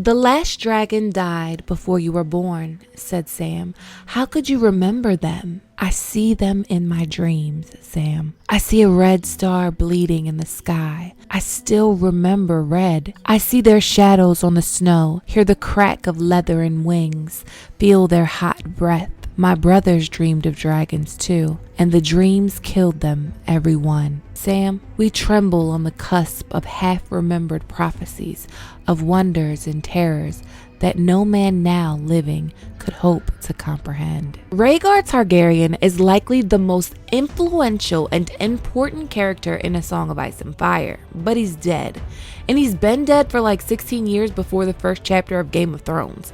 "The last dragon died before you were born," said Sam. "How could you remember them?" "I see them in my dreams, Sam. I see a red star bleeding in the sky. I still remember red. I see their shadows on the snow, hear the crack of leather and wings, feel their hot breath. My brothers dreamed of dragons too, and the dreams killed them, every one. Sam, we tremble on the cusp of half-remembered prophecies, of wonders and terrors that no man now living could hope to comprehend." Rhaegar Targaryen is likely the most influential and important character in A Song of Ice and Fire, but he's dead. And he's been dead for like 16 years before the first chapter of Game of Thrones.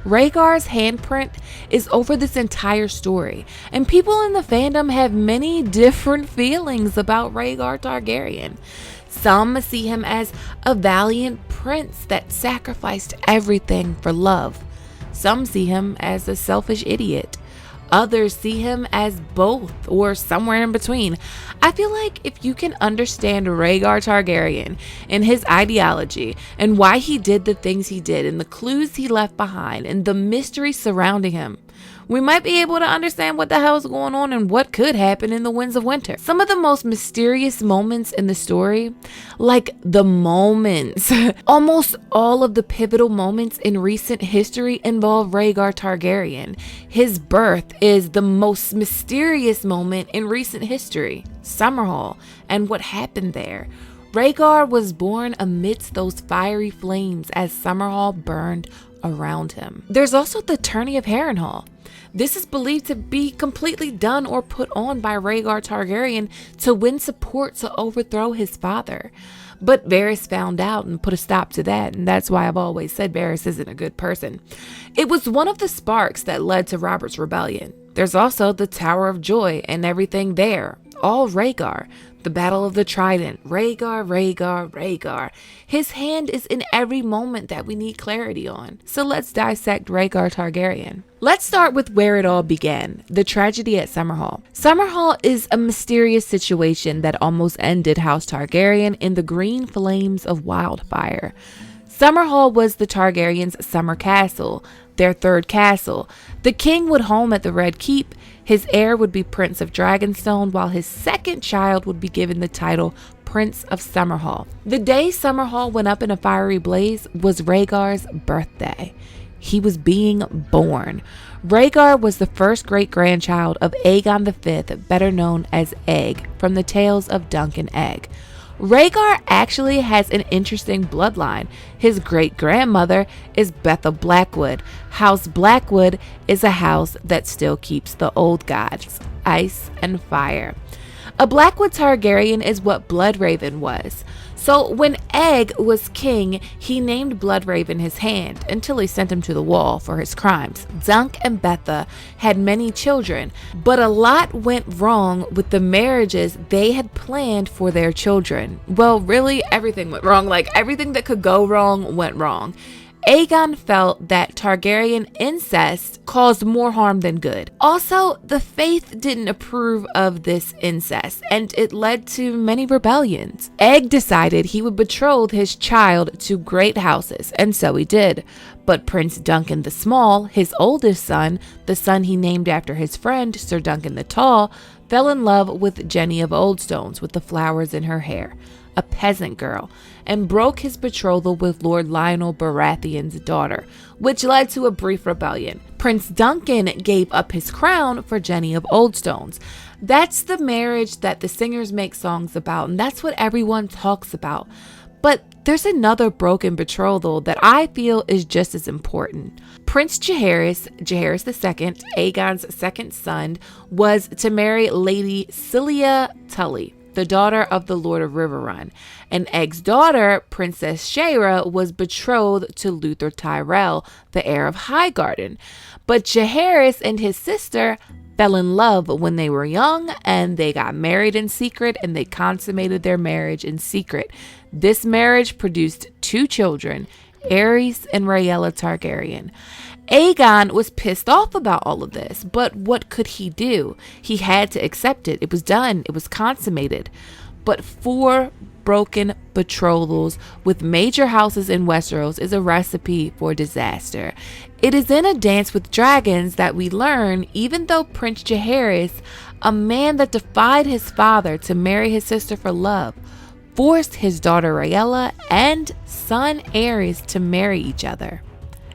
Rhaegar's handprint is over this entire story, and people in the fandom have many different feelings about Rhaegar Targaryen. Some see him as a valiant prince that sacrificed everything for love. Some see him as a selfish idiot. Others see him as both or somewhere in between. I feel like if you can understand Rhaegar Targaryen and his ideology and why he did the things he did and the clues he left behind and the mystery surrounding him, we might be able to understand what the hell is going on and what could happen in the Winds of Winter. Some of the most mysterious moments in the story, like the moments, almost all of the pivotal moments in recent history involve Rhaegar Targaryen. His birth is the most mysterious moment in recent history. Summerhall and what happened there. Rhaegar was born amidst those fiery flames as Summerhall burned around him. There's also the Tourney of Harrenhal. This is believed to be completely done or put on by Rhaegar Targaryen to win support to overthrow his father. But Varys found out and put a stop to that, and that's why I've always said Varys isn't a good person. It was one of the sparks that led to Robert's rebellion. There's also the Tower of Joy and everything there, all Rhaegar. The Battle of the Trident, Rhaegar. His hand is in every moment that we need clarity on. So let's dissect Rhaegar Targaryen. Let's start with where it all began, the tragedy at Summerhall. Summerhall is a mysterious situation that almost ended House Targaryen in the green flames of wildfire. Summerhall was the Targaryens' summer castle, their third castle. The king would home at the Red Keep. His heir would be Prince of Dragonstone, while his second child would be given the title Prince of Summerhall. The day Summerhall went up in a fiery blaze was Rhaegar's birthday. He was being born. Rhaegar was the first great-grandchild of Aegon V, better known as Egg, from the tales of Dunk and Egg. Rhaegar actually has an interesting bloodline. His great-grandmother is Betha Blackwood. House Blackwood is a house that still keeps the old gods, ice and fire. A Blackwood Targaryen is what Bloodraven was. So when Egg was king, he named Bloodraven his hand until he sent him to the wall for his crimes. Dunk and Betha had many children, but a lot went wrong with the marriages they had planned for their children. Well, really, everything went wrong. Like, everything that could go wrong went wrong. Aegon felt that Targaryen incest caused more harm than good. Also, the faith didn't approve of this incest, and it led to many rebellions. Egg decided he would betroth his child to great houses, and so he did. But Prince Duncan the Small, his oldest son, the son he named after his friend, Sir Duncan the Tall, fell in love with Jenny of Oldstones with the flowers in her hair, a peasant girl, and broke his betrothal with Lord Lionel Baratheon's daughter, which led to a brief rebellion. Prince Duncan gave up his crown for Jenny of Oldstones. That's the marriage that the singers make songs about, and that's what everyone talks about. But there's another broken betrothal that I feel is just as important. Prince Jaehaerys II, Aegon's second son, was to marry Lady Celia Tully, the daughter of the Lord of Riverrun, and Egg's daughter, Princess Shaira, was betrothed to Luther Tyrell, the heir of Highgarden. But Jaehaerys and his sister fell in love when they were young, and they got married in secret, and they consummated their marriage in secret. This marriage produced 2 children, Aerys and Rhaella Targaryen. Aegon was pissed off about all of this, but what could he do? He had to accept it. It was done. It was consummated. But 4 broken betrothals with major houses in Westeros is a recipe for disaster. It is in A Dance with Dragons that we learn, even though Prince Jaehaerys, a man that defied his father to marry his sister for love, forced his daughter Rhaella and son Aerys to marry each other.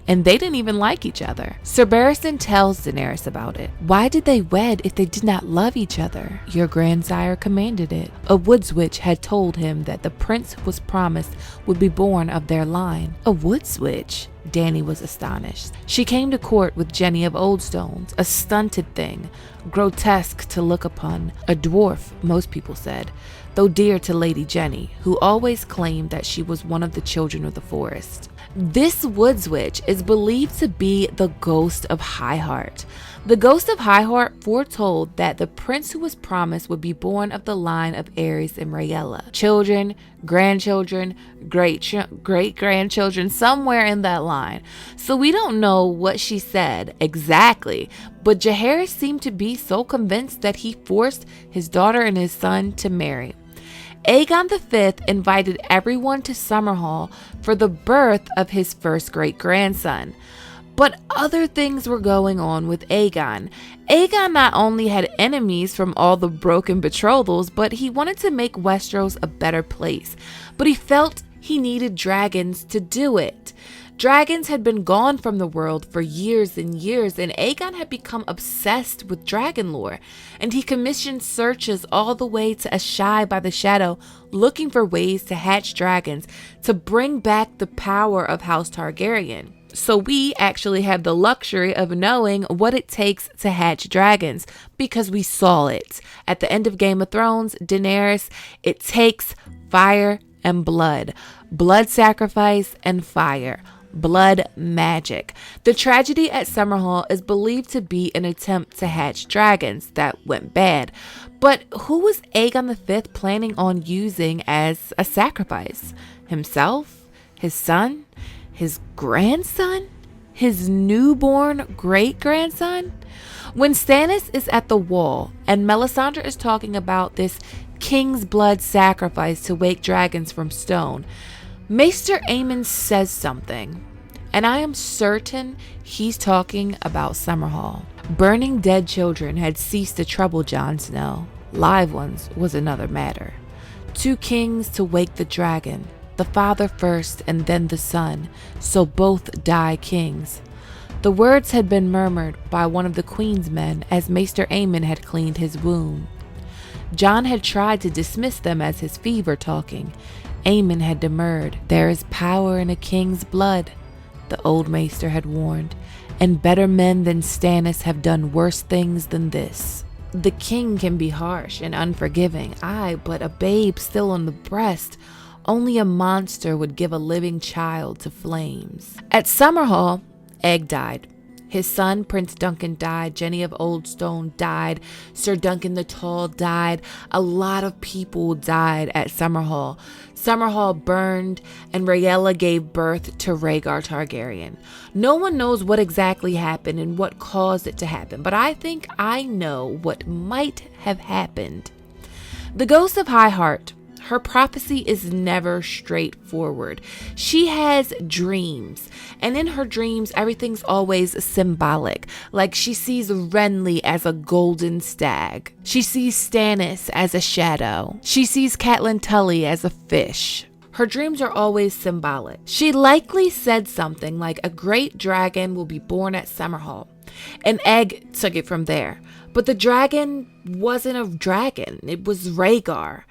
And they didn't even like each other. Sir Barristan tells Daenerys about it. Why did they wed if they did not love each other? Your grandsire commanded it. A woods witch had told him that the prince was promised would be born of their line. A woods witch? Dany was astonished. She came to court with Jenny of Oldstones, a stunted thing, grotesque to look upon, a dwarf, most people said, though dear to Lady Jenny, who always claimed that she was one of the children of the forest. This woods witch is believed to be the ghost of Highheart. The ghost of Highheart foretold that the prince who was promised would be born of the line of Aerys and Rhaella. Children, grandchildren, great-grandchildren, somewhere in that line. So we don't know what she said exactly, but Jaehaerys seemed to be so convinced that he forced his daughter and his son to marry. Aegon V invited everyone to Summerhall for the birth of his first great-grandson. But other things were going on with Aegon. Aegon not only had enemies from all the broken betrothals, but he wanted to make Westeros a better place. But he felt he needed dragons to do it. Dragons had been gone from the world for years and years, and Aegon had become obsessed with dragon lore, and he commissioned searches all the way to Ashai by the Shadow, looking for ways to hatch dragons to bring back the power of House Targaryen. So we actually have the luxury of knowing what it takes to hatch dragons, because we saw it. At the end of Game of Thrones, Daenerys, it takes fire and blood sacrifice and fire. Blood magic. The tragedy at Summerhall is believed to be an attempt to hatch dragons that went bad. But who was Aegon V planning on using as a sacrifice? Himself? His son? His grandson? His newborn great-grandson? When Stannis is at the wall and Melisandre is talking about this king's blood sacrifice to wake dragons from stone, Maester Aemon says something, and I am certain he's talking about Summerhall. Burning dead children had ceased to trouble Jon Snow. Live ones was another matter. 2 kings to wake the dragon, the father first and then the son, so both die kings. The words had been murmured by one of the queen's men as Maester Aemon had cleaned his wound. Jon had tried to dismiss them as his fever talking. Aemon had demurred. There is power in a king's blood, the old maester had warned, and better men than Stannis have done worse things than this. The king can be harsh and unforgiving, aye, but a babe still on the breast. Only a monster would give a living child to flames. At Summerhall, Egg died. His son, Prince Duncan, died. Jenny of Oldstone died. Sir Duncan the Tall died. A lot of people died at Summerhall. Summerhall burned, and Rhaella gave birth to Rhaegar Targaryen. No one knows what exactly happened and what caused it to happen, but I think I know what might have happened. The ghost of Highheart. Her prophecy is never straightforward. She has dreams, and in her dreams, everything's always symbolic. Like she sees Renly as a golden stag. She sees Stannis as a shadow. She sees Catelyn Tully as a fish. Her dreams are always symbolic. She likely said something like a great dragon will be born at Summerhall. An Egg took it from there. But the dragon wasn't a dragon. It was Rhaegar.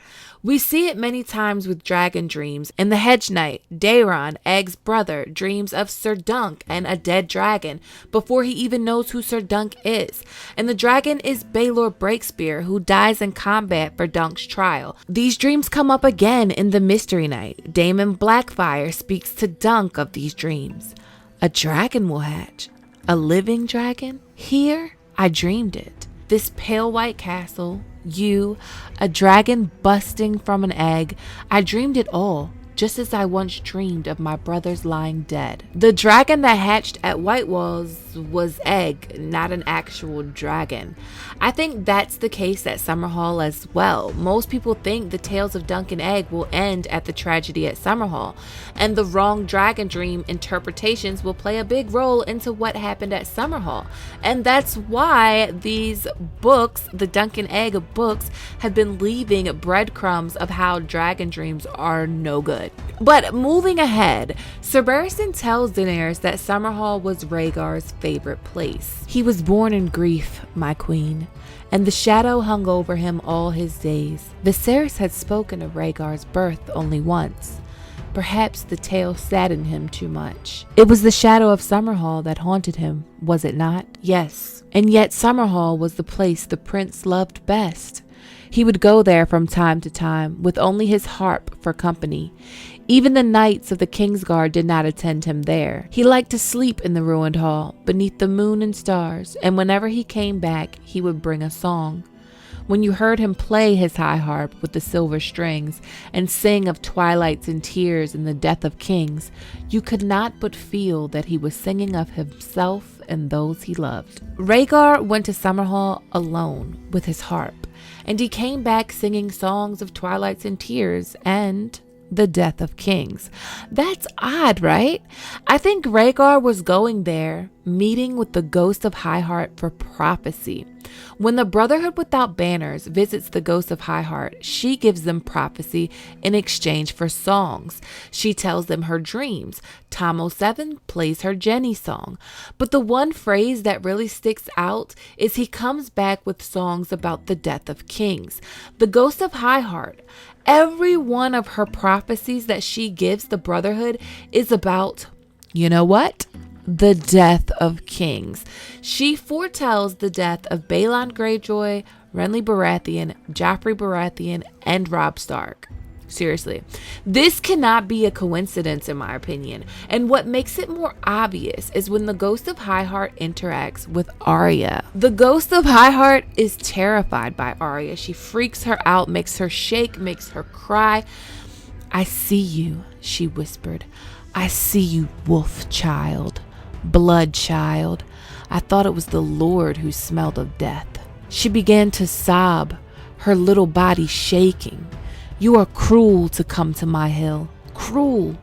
We see it many times with dragon dreams. In the Hedge Knight, Daeron, Egg's brother, dreams of Sir Dunk and a dead dragon before he even knows who Sir Dunk is. And the dragon is Baelor Breakspear, who dies in combat for Dunk's trial. These dreams come up again in the Mystery Knight. Daemon Blackfyre speaks to Dunk of these dreams. A dragon will hatch. A living dragon? Here, I dreamed it. This pale white castle, you, a dragon busting from an egg. I dreamed it all, just as I once dreamed of my brothers lying dead. The dragon that hatched at White Walls was egg, not an actual dragon. I think that's the case at Summerhall as well. Most people think the tales of Dunk and Egg will end at the tragedy at Summerhall, and the wrong dragon dream interpretations will play a big role into what happened at Summerhall. And that's why these books, the Dunk and Egg books, have been leaving breadcrumbs of how dragon dreams are no good. But moving ahead, Sir Barristan tells Daenerys that Summerhall was Rhaegar's favorite place. He was born in grief, my queen, and the shadow hung over him all his days. Viserys had spoken of Rhaegar's birth only once. Perhaps the tale saddened him too much. It was the shadow of Summerhall that haunted him, was it not? Yes. And yet Summerhall was the place the prince loved best. He would go there from time to time, with only his harp for company. Even the knights of the Kingsguard did not attend him there. He liked to sleep in the ruined hall, beneath the moon and stars, and whenever he came back, he would bring a song. When you heard him play his high harp with the silver strings and sing of twilights and tears and the death of kings, you could not but feel that he was singing of himself and those he loved. Rhaegar went to Summerhall alone with his harp, and he came back singing songs of twilights and tears and the death of kings. That's odd, right? I think Rhaegar was going there, meeting with the ghost of Highheart for prophecy. When the Brotherhood Without Banners visits the ghost of Highheart, she gives them prophecy in exchange for songs. She tells them her dreams. Tom 07 plays her Jenny song. But the one phrase that really sticks out is he comes back with songs about the death of kings. The ghost of Highheart, every one of her prophecies that she gives the Brotherhood is about, you know what? The death of kings. She foretells the death of Balon Greyjoy, Renly Baratheon, Joffrey Baratheon, and Robb Stark. Seriously, this cannot be a coincidence in my opinion. And what makes it more obvious is when the ghost of Highheart interacts with Arya. The ghost of Highheart is terrified by Arya. She freaks her out, makes her shake, makes her cry. I see you, she whispered. I see you, wolf child. Blood child. I thought it was the Lord who smelled of death. She began to sob, her little body shaking. You are cruel to come to my hill. Cruel.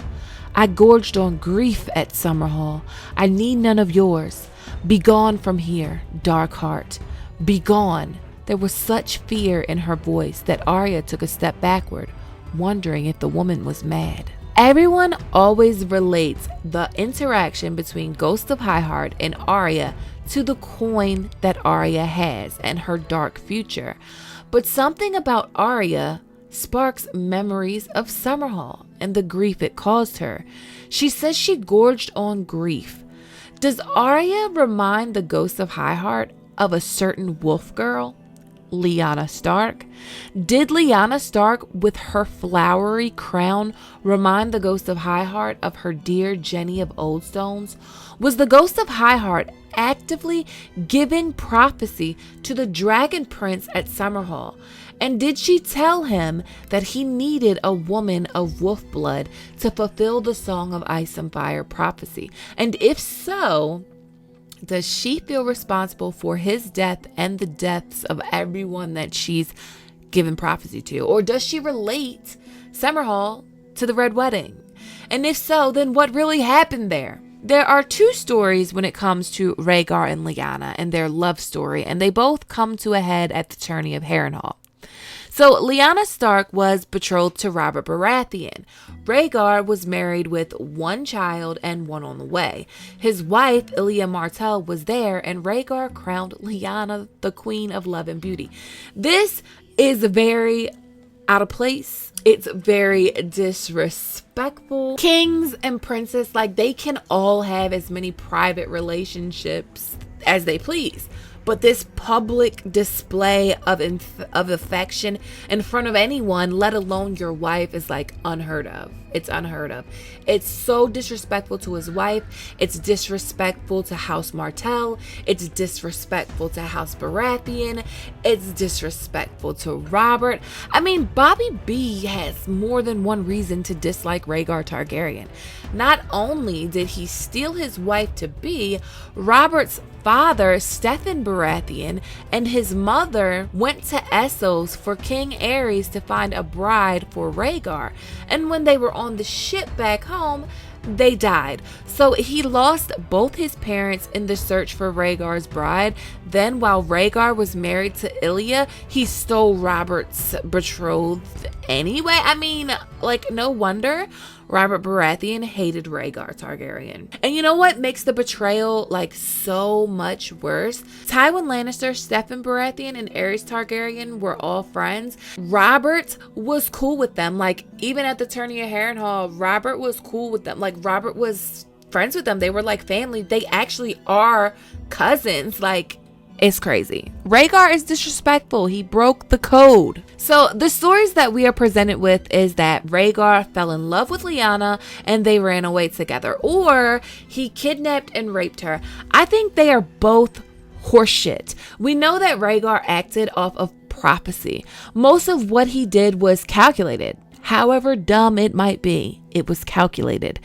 I gorged on grief at Summerhall. I need none of yours. Be gone from here, dark heart. Be gone. There was such fear in her voice that Arya took a step backward, wondering if the woman was mad. Everyone always relates the interaction between Ghost of Highheart and Arya to the coin that Arya has and her dark future. But something about Arya sparks memories of Summerhall and the grief it caused her. She says she gorged on grief. Does Arya remind the Ghost of Highheart of a certain wolf girl? Lyanna Stark? Did Lyanna Stark with her flowery crown remind the Ghost of Highheart of her dear Jenny of Oldstones? Was the Ghost of Highheart actively giving prophecy to the Dragon Prince at Summerhall? And did she tell him that he needed a woman of wolf blood to fulfill the Song of Ice and Fire prophecy? And if so, does she feel responsible for his death and the deaths of everyone that she's given prophecy to? Or does she relate Summerhall to the Red Wedding? And if so, then what really happened there? There are two stories when it comes to Rhaegar and Lyanna and their love story, and they both come to a head at the tourney of Harrenhal. So Lyanna Stark was betrothed to Robert Baratheon. Rhaegar was married with one child and one on the way. His wife, Elia Martell, was there, and Rhaegar crowned Lyanna the Queen of Love and Beauty. This is very out of place. It's very disrespectful. Kings and princes, like, they can all have as many private relationships as they please. But this public display of affection in front of anyone, let alone your wife, is like unheard of. It's unheard of. It's so disrespectful to his wife. It's disrespectful to House Martell. It's disrespectful to House Baratheon. It's disrespectful to Robert. I mean, Bobby B has more than one reason to dislike Rhaegar Targaryen. Not only did he steal his wife-to-be, Robert's father, Stephen Baratheon, and his mother went to Essos for King Aerys to find a bride for Rhaegar. And when they were on the ship back home, they died. So he lost both his parents in the search for Rhaegar's bride. Then while Rhaegar was married to Ilya, he stole Robert's betrothed anyway. I mean, like, no wonder Robert Baratheon hated Rhaegar Targaryen. And you know what makes the betrayal like so much worse? Tywin Lannister, Stephen Baratheon, and Aerys Targaryen were all friends. Robert was cool with them. Like, even at the tourney of Harrenhal, Robert was cool with them. Like, Robert was friends with them. They were like family. They actually are cousins. Like, it's crazy. Rhaegar is disrespectful. He broke the code. So the stories that we are presented with is that Rhaegar fell in love with Lyanna and they ran away together, or he kidnapped and raped her. I think they are both horseshit. We know that Rhaegar acted off of prophecy. Most of what he did was calculated. However dumb it might be, it was calculated.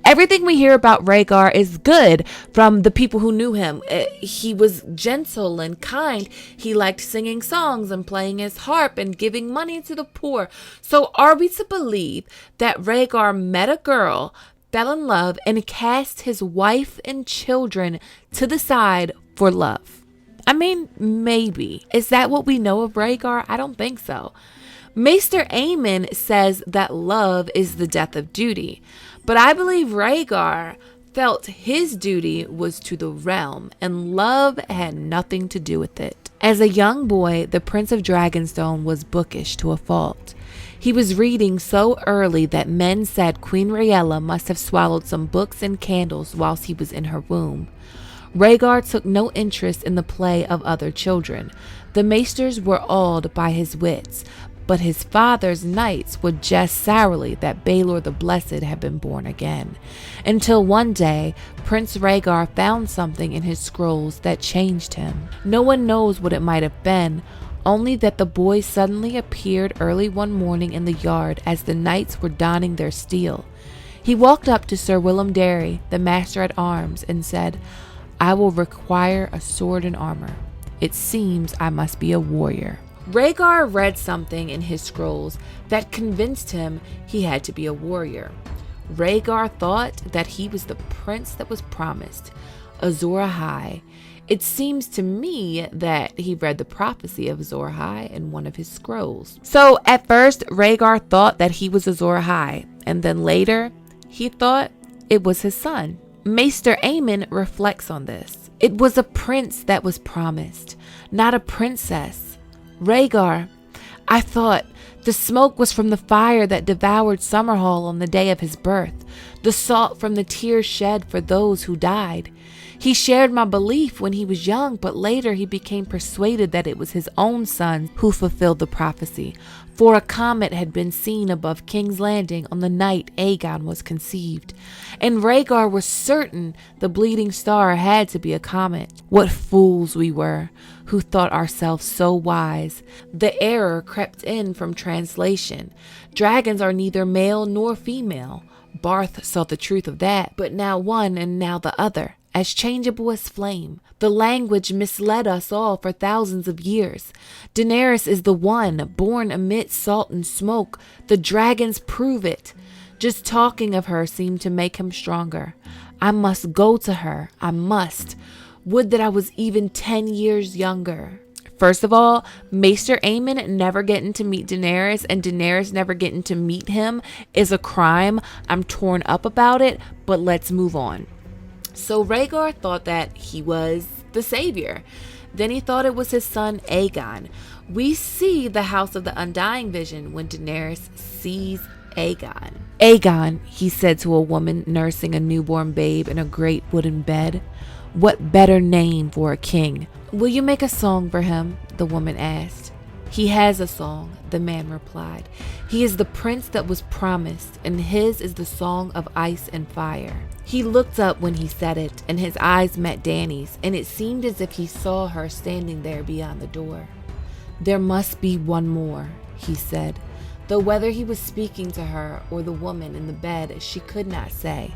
Everything we hear about Rhaegar is good from the people who knew him. He was gentle and kind. He liked singing songs and playing his harp and giving money to the poor. So are we to believe that Rhaegar met a girl, fell in love, and cast his wife and children to the side for love? I mean, maybe. Is that what we know of Rhaegar? I don't think so. Maester Aemon says that love is the death of duty, but I believe Rhaegar felt his duty was to the realm and love had nothing to do with it. As a young boy, the Prince of Dragonstone was bookish to a fault. He was reading so early that men said Queen Rhaella must have swallowed some books and candles whilst he was in her womb. Rhaegar took no interest in the play of other children. The maesters were awed by his wits, but his father's knights would jest sourly that Baelor the Blessed had been born again. Until one day, Prince Rhaegar found something in his scrolls that changed him. No one knows what it might have been, only that the boy suddenly appeared early one morning in the yard as the knights were donning their steel. He walked up to Sir Willem Darry, the master at arms, and said, "I will require a sword and armor. It seems I must be a warrior." Rhaegar read something in his scrolls that convinced him he had to be a warrior. Rhaegar thought that he was the prince that was promised, Azor Ahai. It seems to me that he read the prophecy of Azor Ahai in one of his scrolls. So at first, Rhaegar thought that he was Azor Ahai, and then later, he thought it was his son. Maester Aemon reflects on this. It was a prince that was promised, not a princess. Rhaegar, I thought the smoke was from the fire that devoured Summerhall on the day of his birth, the salt from the tears shed for those who died. He shared my belief when he was young, but later he became persuaded that it was his own son who fulfilled the prophecy, for a comet had been seen above King's Landing on the night Aegon was conceived. And Rhaegar was certain the bleeding star had to be a comet. What fools we were, who thought ourselves so wise. The error crept in from translation. Dragons are neither male nor female. Barth saw the truth of that, but now one and now the other, as changeable as flame. The language misled us all for thousands of years. Daenerys is the one, born amid salt and smoke. The dragons prove it. Just talking of her seemed to make him stronger. I must go to her. I must. Would that I was even 10 years younger. First of all, Maester Aemon never getting to meet Daenerys and Daenerys never getting to meet him is a crime. I'm torn up about it, but let's move on. So Rhaegar thought that he was the savior. Then he thought it was his son Aegon. We see the House of the Undying vision when Daenerys sees Aegon. Aegon, he said to a woman nursing a newborn babe in a great wooden bed. What better name for a king? Will you make a song for him? The woman asked. He has a song, the man replied. He is the prince that was promised, and his is the song of ice and fire. He looked up when he said it, and his eyes met Dany's, and it seemed as if he saw her standing there beyond the door. There must be one more, he said, though whether he was speaking to her or the woman in the bed, she could not say.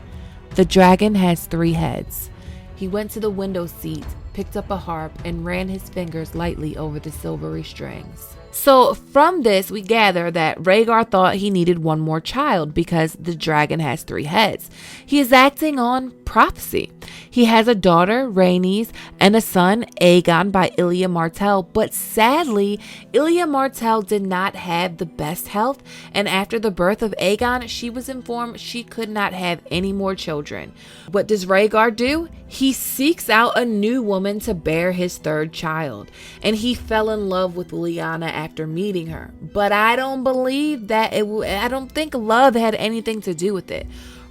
The dragon has 3 heads. He went to the window seat, picked up a harp, and ran his fingers lightly over the silvery strings. So from this, we gather that Rhaegar thought he needed one more child because the dragon has 3 heads. He is acting on prophecy. He has a daughter, Rhaenys, and a son, Aegon, by Ilya Martell. But sadly, Ilya Martell did not have the best health, and after the birth of Aegon, she was informed she could not have any more children. What does Rhaegar do? He seeks out a new woman to bear his 3rd child, and he fell in love with Lyanna after meeting her. But I don't believe that I don't think love had anything to do with it.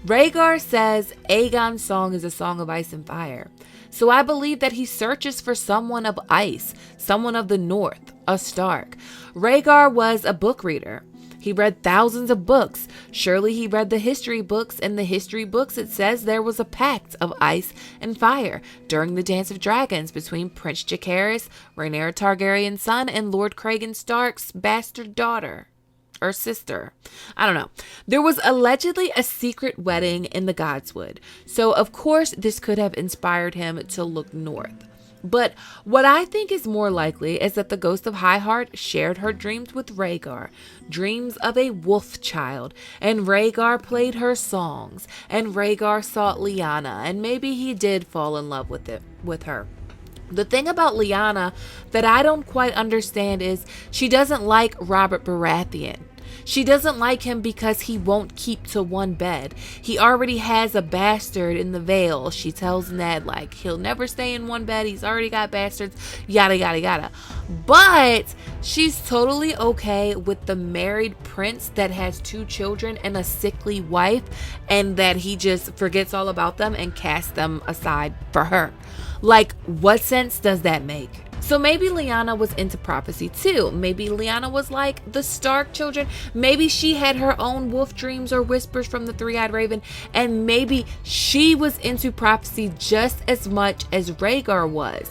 Rhaegar says Aegon's song is a song of ice and fire. So I believe that he searches for someone of ice, someone of the north, a Stark. Rhaegar was a book reader. He read thousands of books. Surely he read the history books. In the history books, it says there was a pact of ice and fire during the Dance of Dragons between Prince Jacaerys, Rhaegar Targaryen's son, and Lord Cragen Stark's bastard daughter. Or sister. I don't know. There was allegedly a secret wedding in the Godswood. So of course this could have inspired him to look north. But what I think is more likely is that the ghost of Highheart shared her dreams with Rhaegar, dreams of a wolf child, and Rhaegar played her songs, and Rhaegar sought Lyanna, and maybe he did fall in love with her. The thing about Lyanna that I don't quite understand is she doesn't like Robert Baratheon. She doesn't like him because he won't keep to one bed. He already has a bastard in the Vale. She tells Ned, like, he'll never stay in one bed. He's already got bastards, yada, yada, yada. But she's totally okay with the married prince that has 2 children and a sickly wife, and that he just forgets all about them and casts them aside for her. Like, what sense does that make? So maybe Lyanna was into prophecy too. Maybe Lyanna was like the Stark children. Maybe she had her own wolf dreams or whispers from the 3-eyed raven. And maybe she was into prophecy just as much as Rhaegar was.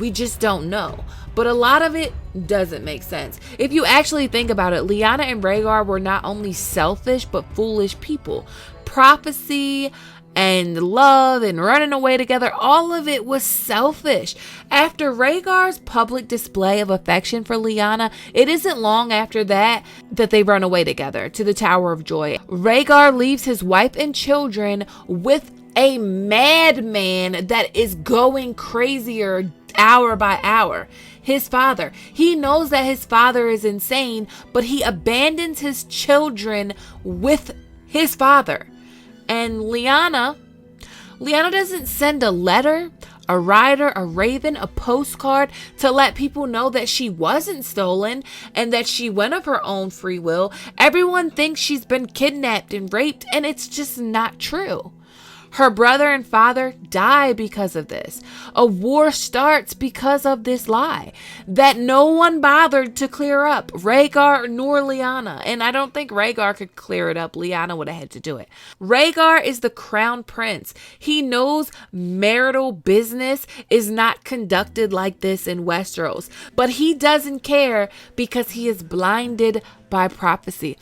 We just don't know. But a lot of it doesn't make sense. If you actually think about it, Lyanna and Rhaegar were not only selfish but foolish people. Prophecy and love and running away together, all of it was selfish. After Rhaegar's public display of affection for Lyanna, it isn't long after that they run away together to the Tower of Joy. Rhaegar leaves his wife and children with a madman that is going crazier hour by hour. His father. He knows that his father is insane, but he abandons his children with his father. And Lyanna doesn't send a letter, a rider, a raven, a postcard to let people know that she wasn't stolen and that she went of her own free will. Everyone thinks she's been kidnapped and raped, and it's just not true. Her brother and father die because of this. A war starts because of this lie that no one bothered to clear up, Rhaegar nor Lyanna. And I don't think Rhaegar could clear it up. Lyanna would have had to do it. Rhaegar is the crown prince. He knows marital business is not conducted like this in Westeros, but he doesn't care because he is blinded by prophecy.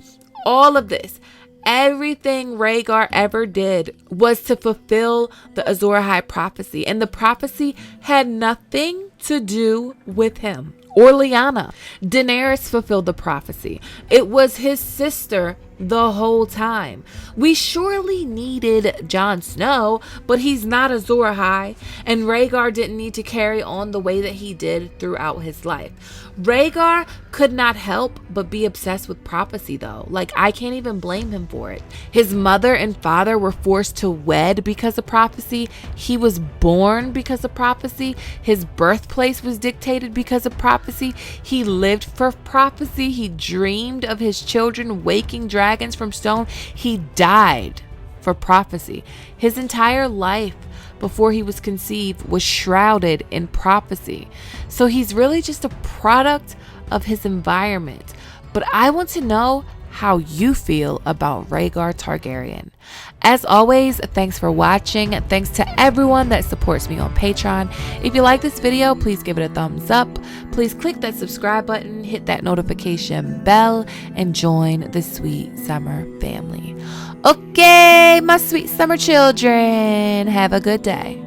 All of this, everything Rhaegar ever did was to fulfill the Azor Ahai prophecy, and the prophecy had nothing to do with him or Lyanna. Daenerys fulfilled the prophecy. It was his sister the whole time. We surely needed Jon Snow, but he's not Azor Ahai, and Rhaegar didn't need to carry on the way that he did throughout his life. Rhaegar could not help but be obsessed with prophecy though. Like, I can't even blame him for it. His mother and father were forced to wed because of prophecy. He was born because of prophecy. His birthplace was dictated because of prophecy. He lived for prophecy. He dreamed of his children waking dragons from stone. He died for prophecy. His entire life before he was conceived was shrouded in prophecy. So he's really just a product of his environment. But I want to know how you feel about Rhaegar Targaryen. As always, thanks for watching. Thanks to everyone that supports me on Patreon. If you like this video, please give it a thumbs up. Please click that subscribe button, hit that notification bell, and join the Sweet Summer family. Okay, my sweet summer children, have a good day.